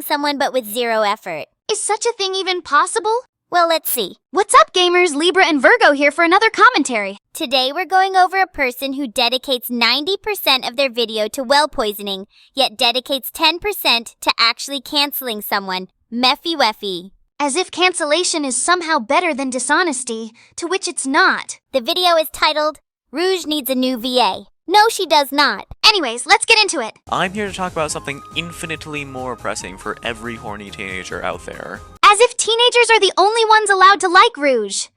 someone but with zero effort. Is such a thing even possible? Well, let's see. What's up, gamers? Libra and Virgo here for another commentary. Today we're going over a person who dedicates 90% of their video to well poisoning, yet dedicates 10% to actually canceling someone. MephyWephy. As if cancellation is somehow better than dishonesty, to which it's not. The video is titled, Rouge Needs a New VA. No, she does not. Anyways, let's get into it. I'm here to talk about something infinitely more pressing for every horny teenager out there. As if teenagers are the only ones allowed to like Rouge.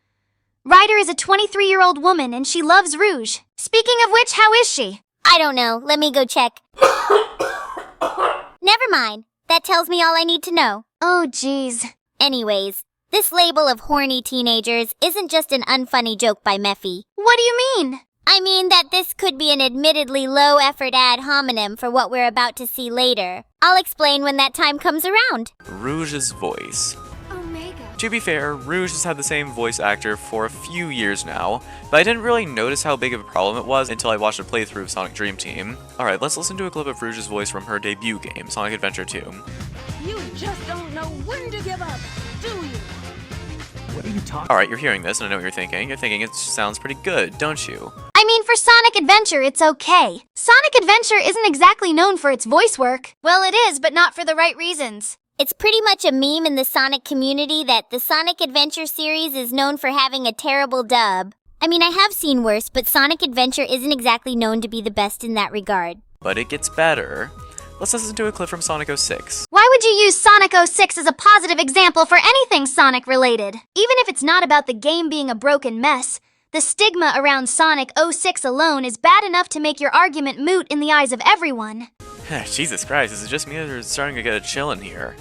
Ryder is a 23-year-old woman and she loves Rouge. Speaking of which, how is she? I don't know. Let me go check. Never mind. That tells me all I need to know. Oh, geez. Anyways, this label of horny teenagers isn't just an unfunny joke by Mephy. What do you mean? I mean that this could be an admittedly low-effort ad hominem for what we're about to see later. I'll explain when that time comes around. Rouge's voice. Omega. To be fair, Rouge has had the same voice actor for a few years now, but I didn't really notice how big of a problem it was until I watched a playthrough of Sonic Dream Team. Alright, let's listen to a clip of Rouge's voice from her debut game, Sonic Adventure 2. You just don't know when to give up, do you? What are you talking? Alright, you're hearing this and I know what you're thinking. You're thinking it sounds pretty good, don't you? I mean, for Sonic Adventure, it's okay. Sonic Adventure isn't exactly known for its voice work. Well, it is, but not for the right reasons. It's pretty much a meme in the Sonic community that the Sonic Adventure series is known for having a terrible dub. I mean, I have seen worse, but Sonic Adventure isn't exactly known to be the best in that regard. But it gets better. Let's listen to a clip from Sonic 06. Why would you use Sonic 06 as a positive example for anything Sonic related? Even if it's not about the game being a broken mess, the stigma around Sonic 06 alone is bad enough to make your argument moot in the eyes of everyone. Jesus Christ, is it just me or is starting to get a chill in here?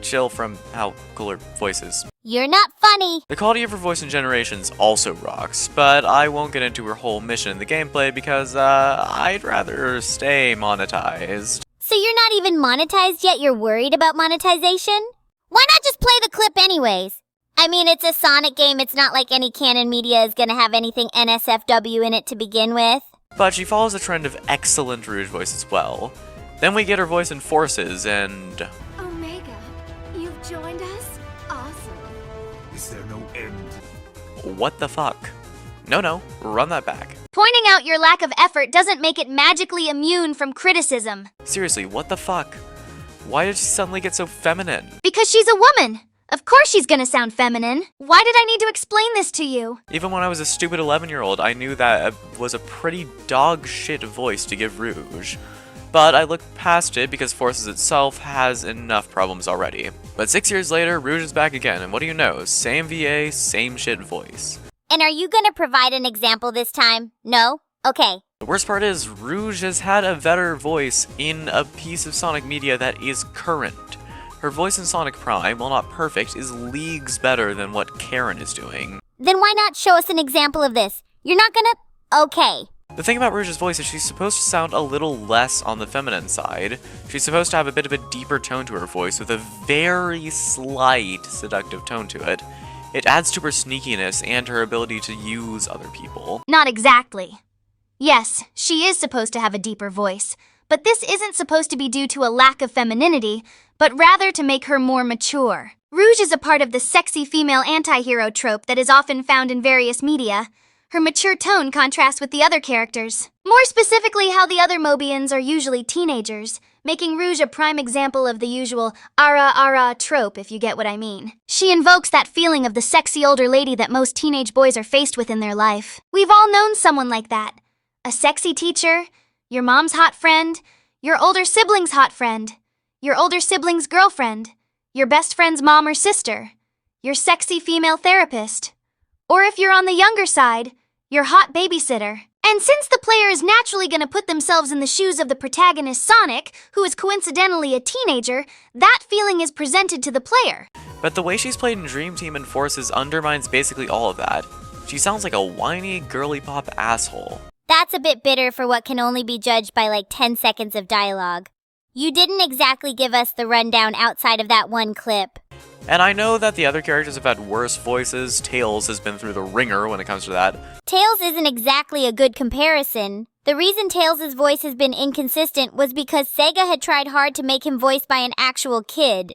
Chill from how cool her voice is. You're not funny. The quality of her voice in Generations also rocks, but I won't get into her whole mission in the gameplay because, I'd rather stay monetized. So you're not even monetized yet you're worried about monetization? Why not just play the clip anyways? I mean, it's a Sonic game, it's not like any canon media is gonna have anything NSFW in it to begin with. But she follows a trend of excellent Rouge voice as well. Then we get her voice in Forces, and... Omega, you've joined us? Awesome. Is there no end? what the fuck? No, run that back. Pointing out your lack of effort doesn't make it magically immune from criticism. Seriously, what the fuck? Why did she suddenly get so feminine? Because she's a woman. Of course she's gonna sound feminine. Why did I need to explain this to you? Even when I was a stupid 11-year-old, I knew that it was a pretty dog shit voice to give Rouge. But I looked past it because Forces itself has enough problems already. But 6 years later, Rouge is back again, and what do you know? Same VA, same shit voice. And are you gonna provide an example this time? No? Okay. The worst part is, Rouge has had a better voice in a piece of Sonic media that is current. Her voice in Sonic Prime, while not perfect, is leagues better than what Karen is doing. Then why not show us an example of this? You're not gonna... Okay. The thing about Rouge's voice is she's supposed to sound a little less on the feminine side. She's supposed to have a bit of a deeper tone to her voice with a very slight seductive tone to it. It adds to her sneakiness and her ability to use other people. Not exactly. Yes, she is supposed to have a deeper voice, but this isn't supposed to be due to a lack of femininity, but rather to make her more mature. Rouge is a part of the sexy female anti-hero trope that is often found in various media. Her mature tone contrasts with the other characters. More specifically, how the other Mobians are usually teenagers, making Rouge a prime example of the usual ara trope, if you get what I mean. She invokes that feeling of the sexy older lady that most teenage boys are faced with in their life. We've all known someone like that. A sexy teacher, your mom's hot friend, your older sibling's hot friend, your older sibling's girlfriend, your best friend's mom or sister, your sexy female therapist, or if you're on the younger side, your hot babysitter. And since the player is naturally going to put themselves in the shoes of the protagonist Sonic, who is coincidentally a teenager, that feeling is presented to the player. But the way she's played in Dream Team and Forces undermines basically all of that. She sounds like a whiny, girly pop asshole. That's a bit bitter for what can only be judged by like 10 seconds of dialogue. You didn't exactly give us the rundown outside of that one clip. And I know that the other characters have had worse voices. Tails has been through the ringer when it comes to that. Tails isn't exactly a good comparison. The reason Tails' voice has been inconsistent was because Sega had tried hard to make him voiced by an actual kid.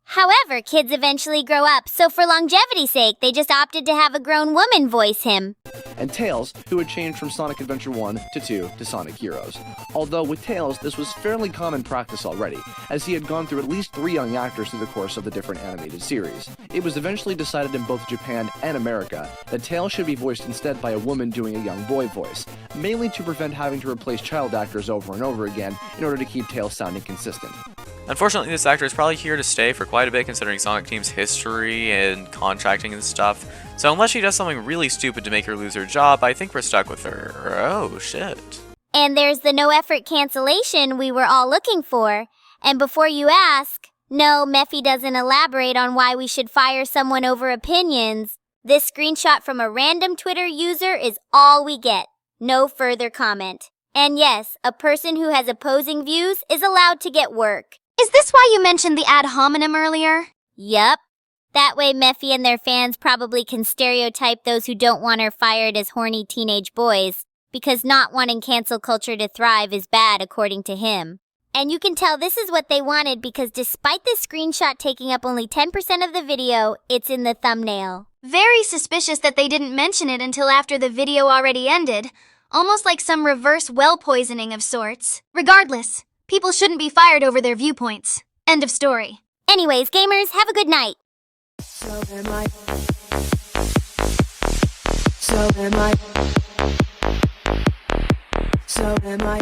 However, kids eventually grow up, so for longevity's sake, they just opted to have a grown woman voice him. And Tails, who had changed from Sonic Adventure 1 to 2 to Sonic Heroes. Although with Tails, this was fairly common practice already, as he had gone through at least 3 young actors through the course of the different animated series. It was eventually decided in both Japan and America that Tails should be voiced instead by a woman doing a young boy voice, mainly to prevent having to replace child actors over and over again in order to keep Tails sounding consistent. Unfortunately, this actor is probably here to stay for quite a bit considering Sonic Team's history and contracting and stuff. So unless she does something really stupid to make her lose her job, I think we're stuck with her. Oh, shit. And there's the no-effort cancellation we were all looking for. And before you ask, no, Mephy doesn't elaborate on why we should fire someone over opinions. This screenshot from a random Twitter user is all we get. No further comment. And yes, a person who has opposing views is allowed to get work. Is this why you mentioned the ad hominem earlier? Yup. That way Mephy and their fans probably can stereotype those who don't want her fired as horny teenage boys, because not wanting cancel culture to thrive is bad according to him. And you can tell this is what they wanted because despite this screenshot taking up only 10% of the video, it's in the thumbnail. Very suspicious that they didn't mention it until after the video already ended. Almost like some reverse well poisoning of sorts. Regardless, people shouldn't be fired over their viewpoints. End of story. Anyways, gamers, have a good night. So am I. So am I. So am I.